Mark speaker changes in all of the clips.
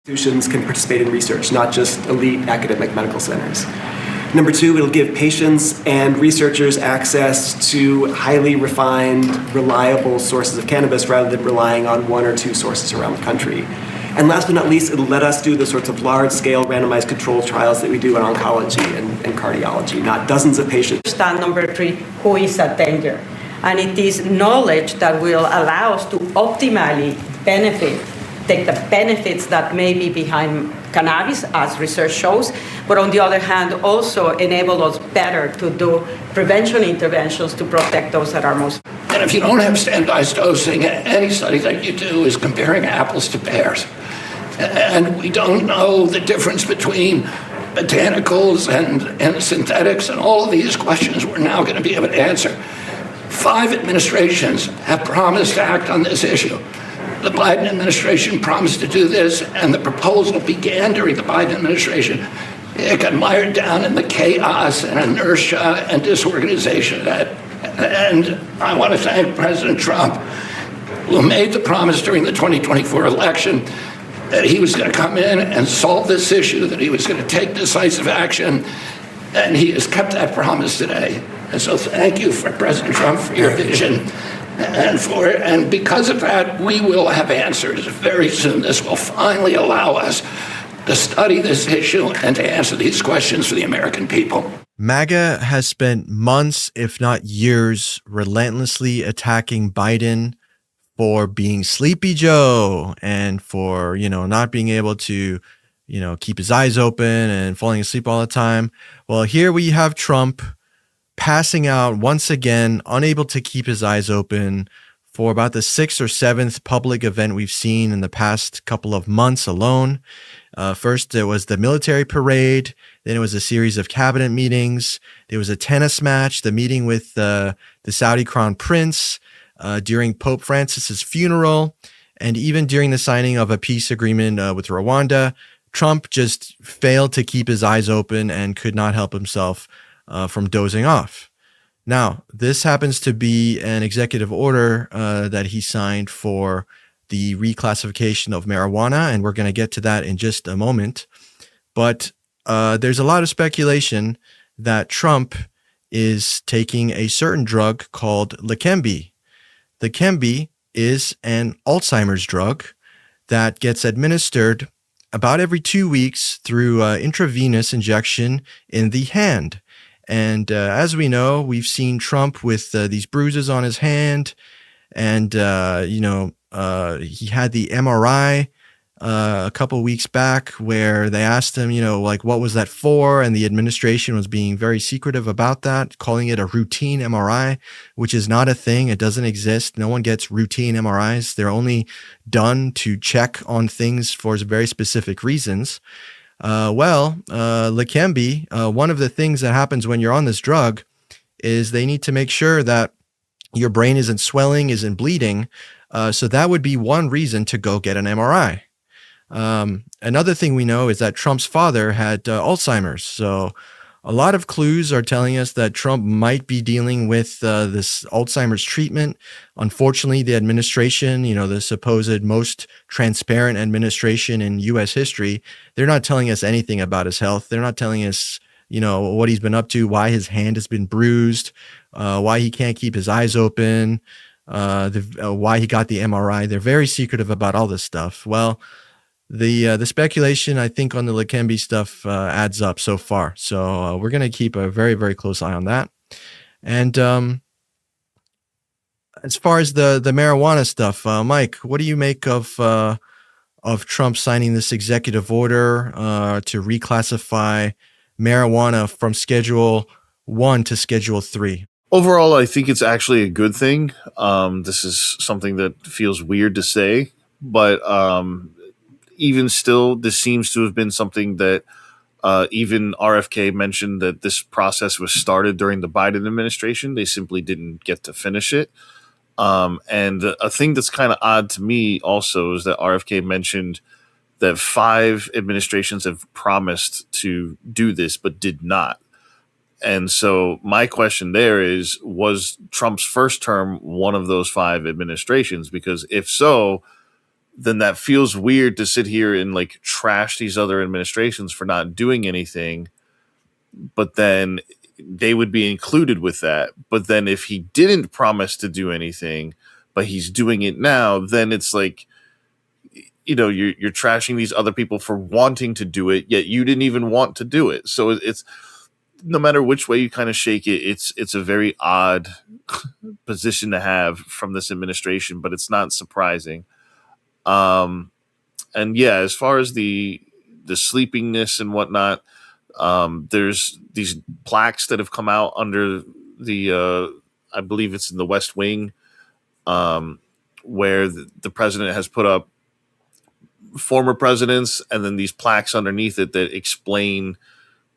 Speaker 1: Institutions can participate in research, not just elite academic medical centers. Number two, it'll give patients and researchers access to highly refined, reliable sources of cannabis rather than relying on one or two sources around the country. And last but not least, it'll let us do the sorts of large-scale randomized controlled trials that we do in oncology and cardiology, not dozens of patients.
Speaker 2: Number three, who is a danger? And it is knowledge that will allow us to optimally take the benefits that may be behind cannabis, as research shows, but on the other hand, also enable us better to do prevention interventions to protect those that are most.
Speaker 3: And if you don't have standardized dosing, any study that you do is comparing apples to pears. And we don't know the difference between botanicals and synthetics, and all of these questions we're now going to be able to answer. 5 administrations have promised to act on this issue. The Biden administration promised to do this, and the proposal began during the Biden administration. It got mired down in the chaos and inertia and disorganization of that. And I want to thank President Trump, who made the promise during the 2024 election that he was going to come in and solve this issue, that he was going to take decisive action, and he has kept that promise today. And so thank you, for President Trump, for your vision. And because of that, we will have answers very soon. This will finally allow us to study this issue and to answer these questions for the American people.
Speaker 4: MAGA has spent months, if not years, relentlessly attacking Biden for being Sleepy Joe and for, not being able to, keep his eyes open and falling asleep all the time. Well, here we have Trump passing out once again, unable to keep his eyes open for about the 6th or 7th public event we've seen in the past couple of months alone. First, there was the military parade. Then it was a series of cabinet meetings. There was a tennis match, the meeting with the Saudi crown prince during Pope Francis's funeral, and even during the signing of a peace agreement with Rwanda. Trump just failed to keep his eyes open and could not help himself from dozing off. Now, this happens to be an executive order that he signed for the reclassification of marijuana, and we're going to get to that in just a moment. But there's a lot of speculation that Trump is taking a certain drug called Leqembi. Leqembi is an Alzheimer's drug that gets administered about every 2 weeks through intravenous injection in the hand. And as we know, we've seen Trump with these bruises on his hand, and he had the MRI a couple weeks back where they asked him, what was that for? And the administration was being very secretive about that, calling it a routine MRI, which is not a thing. It doesn't exist. No one gets routine MRIs. They're only done to check on things for very specific reasons. Leqembi, one of the things that happens when you're on this drug is they need to make sure that your brain isn't swelling, isn't bleeding. So that would be one reason to go get an MRI. Another thing we know is that Trump's father had Alzheimer's. So a lot of clues are telling us that Trump might be dealing with this Alzheimer's treatment. Unfortunately, the administration, the supposed most transparent administration in U.S. history, they're not telling us anything about his health. They're not telling us, what he's been up to, why his hand has been bruised, why he can't keep his eyes open, why he got the MRI. They're very secretive about all this stuff. Well, the speculation, I think, on the Leqembi stuff adds up so far. So we're going to keep a very, very close eye on that. And as far as the marijuana stuff, Mike, what do you make of Trump signing this executive order to reclassify marijuana from Schedule 1 to Schedule 3?
Speaker 5: Overall, I think it's actually a good thing. This is something that feels weird to say, but even still, this seems to have been something that even RFK mentioned that this process was started during the Biden administration. They simply didn't get to finish it. And a thing that's kind of odd to me also is that RFK mentioned that 5 administrations have promised to do this, but did not. And so my question there is, was Trump's first term one of those 5 administrations? Because if so, then that feels weird to sit here and like trash these other administrations for not doing anything. But then they would be included with that. But then if he didn't promise to do anything, but he's doing it now, then it's like, you're trashing these other people for wanting to do it, yet you didn't even want to do it. So it's no matter which way you kind of shake it, it's a very odd position to have from this administration, but it's not surprising. And yeah, as far as the sleepiness and whatnot, there's these plaques that have come out under the I believe it's in the West Wing, where the president has put up former presidents and then these plaques underneath it that explain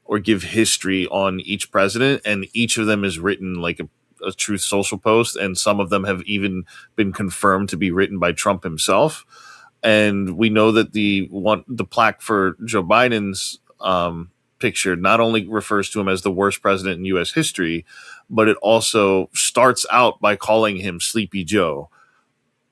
Speaker 5: or give history on each president, and each of them is written like a Truth Social post, and some of them have even been confirmed to be written by Trump himself. And we know that the plaque for Joe Biden's picture not only refers to him as the worst president in U.S. history, but it also starts out by calling him Sleepy Joe.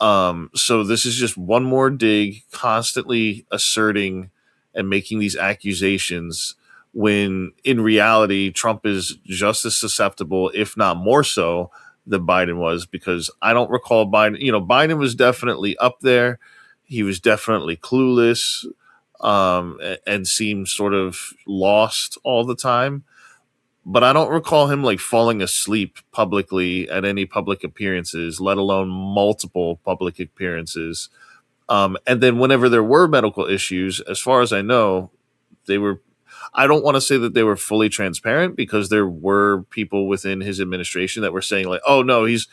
Speaker 5: So this is just one more dig, constantly asserting and making these accusations, when in reality, Trump is just as susceptible, if not more so, than Biden was, because I don't recall Biden. Biden was definitely up there. He was definitely clueless, and seemed sort of lost all the time. But I don't recall him like falling asleep publicly at any public appearances, let alone multiple public appearances. And then whenever there were medical issues, as far as I know, I don't want to say that they were fully transparent, because there were people within his administration that were saying like, oh no, he's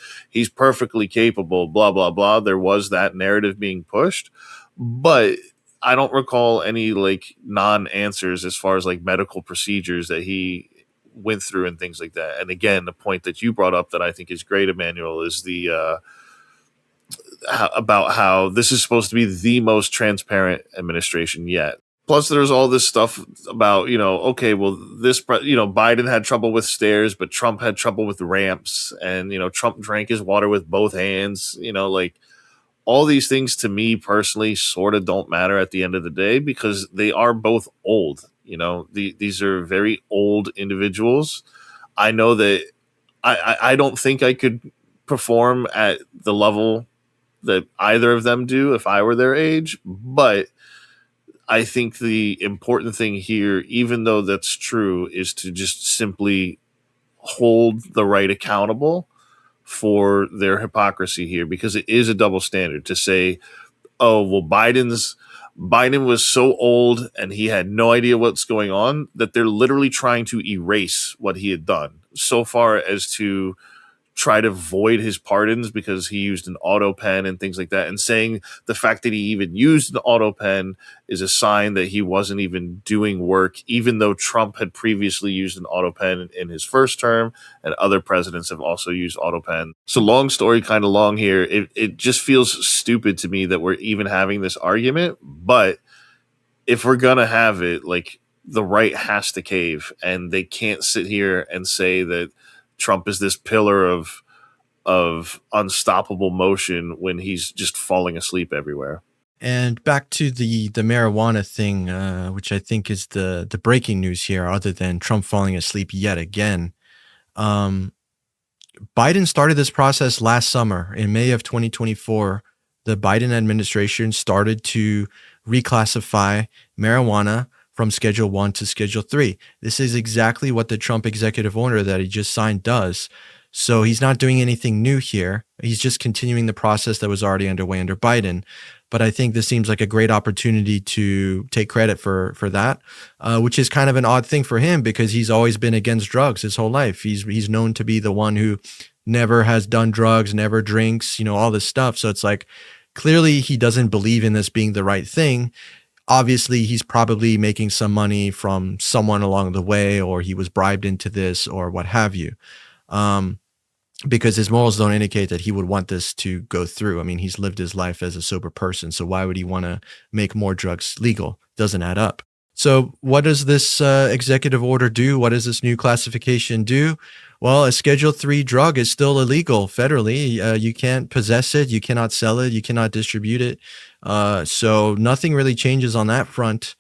Speaker 5: perfectly capable, blah, blah, blah. There was that narrative being pushed, but I don't recall any like non-answers as far as like medical procedures that he went through and things like that. And again, the point that you brought up that I think is great, Emmanuel, is the about how this is supposed to be the most transparent administration yet. Plus, there's all this stuff about, okay, well, Biden had trouble with stairs, but Trump had trouble with ramps, and, Trump drank his water with both hands, like all these things to me personally sort of don't matter at the end of the day, because they are both old. These are very old individuals. I know that I don't think I could perform at the level that either of them do if I were their age, but I think the important thing here, even though that's true, is to just simply hold the right accountable for their hypocrisy here, because it is a double standard to say, oh, well, Biden was so old and he had no idea what's going on, that they're literally trying to erase what he had done, so far as to try to void his pardons because he used an auto pen and things like that, and saying the fact that he even used an auto pen is a sign that he wasn't even doing work, even though Trump had previously used an auto pen in his first term, and other presidents have also used auto pen. So long story kind of long here. It just feels stupid to me that we're even having this argument, but if we're gonna have it, like, the right has to cave, and they can't sit here and say that Trump is this pillar of unstoppable motion when he's just falling asleep everywhere.
Speaker 4: And back to the marijuana thing, which I think is the breaking news here, other than Trump falling asleep yet again. Biden started this process last summer. In May of 2024, the Biden administration started to reclassify marijuana from Schedule 1 to Schedule 3. This is exactly what the Trump executive order that he just signed does. So he's not doing anything new here. He's just continuing the process that was already underway under Biden. But I think this seems like a great opportunity to take credit for that, which is kind of an odd thing for him, because he's always been against drugs his whole life. He's known to be the one who never has done drugs, never drinks, all this stuff. So it's like, clearly he doesn't believe in this being the right thing. Obviously, he's probably making some money from someone along the way, or he was bribed into this, or what have you. Because his morals don't indicate that he would want this to go through. I mean, he's lived his life as a sober person, so why would he want to make more drugs legal? Doesn't add up. So what does this executive order do? What does this new classification do? Well, a Schedule 3 drug is still illegal federally. You can't possess it, you cannot sell it, you cannot distribute it. So nothing really changes on that front.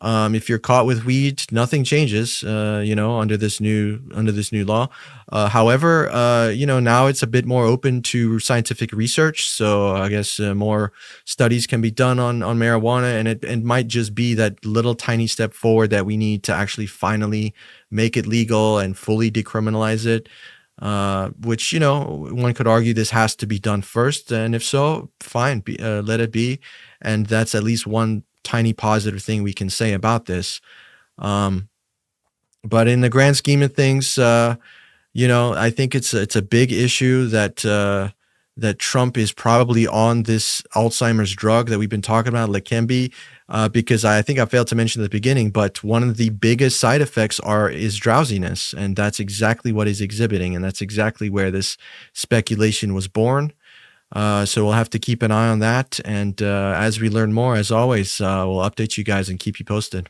Speaker 4: If you're caught with weed, nothing changes, under this new law. However, now it's a bit more open to scientific research. So I guess more studies can be done on marijuana, and it might just be that little tiny step forward that we need to actually finally make it legal and fully decriminalize it. Which, one could argue this has to be done first. And if so, fine, let it be. And that's at least one tiny positive thing we can say about this. But in the grand scheme of things, I think it's a big issue that Trump is probably on this Alzheimer's drug that we've been talking about, Leqembi, because I think I failed to mention at the beginning, but one of the biggest side effects is drowsiness, and that's exactly what he's exhibiting, and that's exactly where this speculation was born. So we'll have to keep an eye on that, and as we learn more, as always, we'll update you guys and keep you posted.